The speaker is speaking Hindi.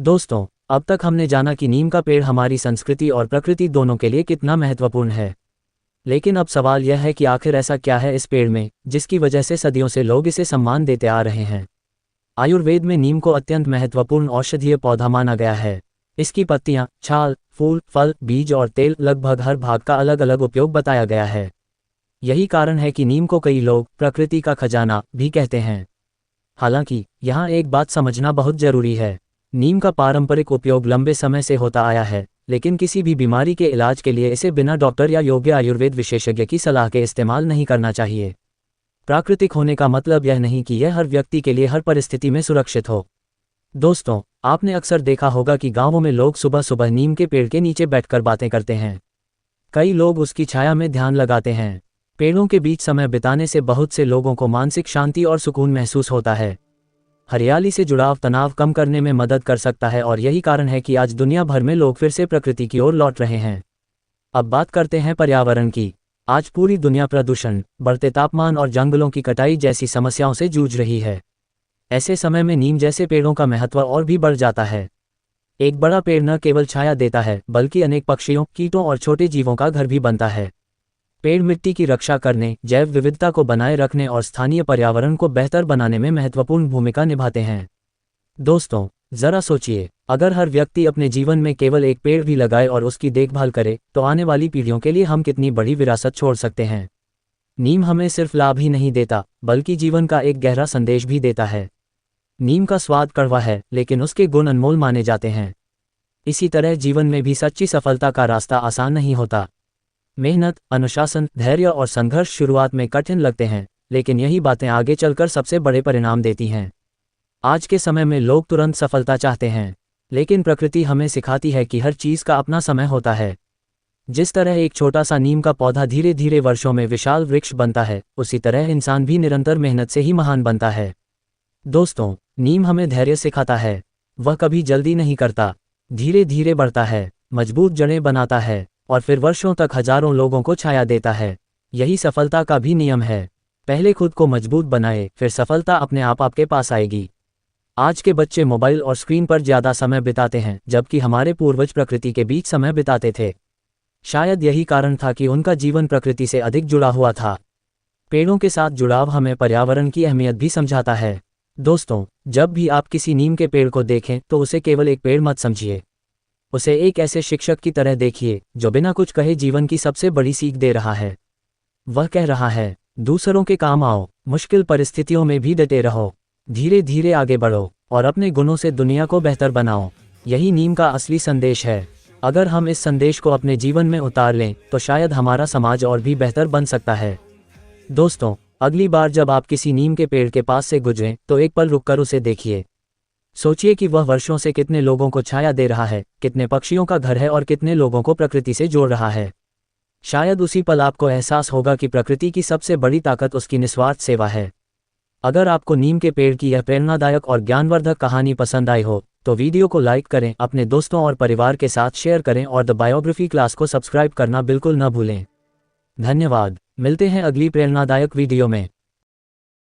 दोस्तों, अब तक हमने जाना कि नीम का पेड़ हमारी संस्कृति और प्रकृति दोनों के लिए कितना महत्वपूर्ण है। लेकिन अब सवाल यह है कि आखिर ऐसा क्या है इस पेड़ में, जिसकी वजह से सदियों से लोग इसे सम्मान देते आ रहे हैं। आयुर्वेद में नीम को अत्यंत महत्वपूर्ण औषधीय पौधा माना गया है। इसकी पत्तियां, छाल, फूल, फल, बीज और तेल लगभग हर भाग का अलग अलग उपयोग बताया गया है। यही कारण है कि नीम को कई लोग प्रकृति का खजाना भी कहते हैं। हालांकि यहाँ एक बात समझना बहुत जरूरी है। नीम का पारंपरिक उपयोग लंबे समय से होता आया है, लेकिन किसी भी बीमारी के इलाज के लिए इसे बिना डॉक्टर या योग्य आयुर्वेद विशेषज्ञ की सलाह के इस्तेमाल नहीं करना चाहिए। प्राकृतिक होने का मतलब यह नहीं कि यह हर व्यक्ति के लिए हर परिस्थिति में सुरक्षित हो। दोस्तों, आपने अक्सर देखा होगा कि गांवों में लोग सुबह सुबह नीम के पेड़ के नीचे बैठकर बातें करते हैं। कई लोग उसकी छाया में ध्यान लगाते हैं। पेड़ों के बीच समय बिताने से बहुत से लोगों को मानसिक शांति और सुकून महसूस होता है। हरियाली से जुड़ाव तनाव कम करने में मदद कर सकता है और यही कारण है कि आज दुनिया भर में लोग फिर से प्रकृति की ओर लौट रहे हैं। अब बात करते हैं पर्यावरण की। आज पूरी दुनिया प्रदूषण, बढ़ते तापमान और जंगलों की कटाई जैसी समस्याओं से जूझ रही है। ऐसे समय में नीम जैसे पेड़ों का महत्व और भी बढ़ जाता है। एक बड़ा पेड़ न केवल छाया देता है, बल्कि अनेक पक्षियों, कीटों और छोटे जीवों का घर भी बनता है। पेड़ मिट्टी की रक्षा करने, जैव विविधता को बनाए रखने और स्थानीय पर्यावरण को बेहतर बनाने में महत्वपूर्ण भूमिका निभाते हैं। दोस्तों, जरा सोचिए, अगर हर व्यक्ति अपने जीवन में केवल एक पेड़ भी लगाए और उसकी देखभाल करे, तो आने वाली पीढ़ियों के लिए हम कितनी बड़ी विरासत छोड़ सकते हैं। नीम हमें सिर्फ लाभ ही नहीं देता, बल्कि जीवन का एक गहरा संदेश भी देता है। नीम का स्वाद कड़वा है, लेकिन उसके गुण अनमोल माने जाते हैं। इसी तरह जीवन में भी सच्ची सफलता का रास्ता आसान नहीं होता। मेहनत, अनुशासन, धैर्य और संघर्ष शुरुआत में कठिन लगते हैं, लेकिन यही बातें आगे चलकर सबसे बड़े परिणाम देती हैं। आज के समय में लोग तुरंत सफलता चाहते हैं, लेकिन प्रकृति हमें सिखाती है कि हर चीज़ का अपना समय होता है। जिस तरह एक छोटा सा नीम का पौधा धीरे धीरे वर्षों में विशाल वृक्ष बनता है, उसी तरह इंसान भी निरंतर मेहनत से ही महान बनता है। दोस्तों, नीम हमें धैर्य सिखाता है। वह कभी जल्दी नहीं करता, धीरे धीरे बढ़ता है, मजबूत जड़ें बनाता है और फिर वर्षों तक हजारों लोगों को छाया देता है। यही सफलता का भी नियम है। पहले खुद को मजबूत बनाए, फिर सफलता अपने आप आपके पास आएगी। आज के बच्चे मोबाइल और स्क्रीन पर ज़्यादा समय बिताते हैं, जबकि हमारे पूर्वज प्रकृति के बीच समय बिताते थे। शायद यही कारण था कि उनका जीवन प्रकृति से अधिक जुड़ा हुआ था। पेड़ों के साथ जुड़ाव हमें पर्यावरण की अहमियत भी समझाता है। दोस्तों, जब भी आप किसी नीम के पेड़ को देखें, तो उसे केवल एक पेड़ मत समझिए। उसे एक ऐसे शिक्षक की तरह देखिए, जो बिना कुछ कहे जीवन की सबसे बड़ी सीख दे रहा है। वह कह रहा है, दूसरों के काम आओ, मुश्किल परिस्थितियों में भी डटे रहो, धीरे धीरे आगे बढ़ो और अपने गुणों से दुनिया को बेहतर बनाओ। यही नीम का असली संदेश है। अगर हम इस संदेश को अपने जीवन में उतार लें, तो शायद हमारा समाज और भी बेहतर बन सकता है। दोस्तों, अगली बार जब आप किसी नीम के पेड़ के पास से गुजरें, तो एक पल रुककर उसे देखिए। सोचिए कि वह वर्षों से कितने लोगों को छाया दे रहा है, कितने पक्षियों का घर है और कितने लोगों को प्रकृति से जोड़ रहा है। शायद उसी पल आपको एहसास होगा कि प्रकृति की सबसे बड़ी ताकत उसकी निस्वार्थ सेवा है। अगर आपको नीम के पेड़ की यह प्रेरणादायक और ज्ञानवर्धक कहानी पसंद आई हो, तो वीडियो को लाइक करें, अपने दोस्तों और परिवार के साथ शेयर करें और द बायोग्राफी क्लास को सब्सक्राइब करना बिल्कुल न भूलें। धन्यवाद। मिलते हैं अगली प्रेरणादायक वीडियो में।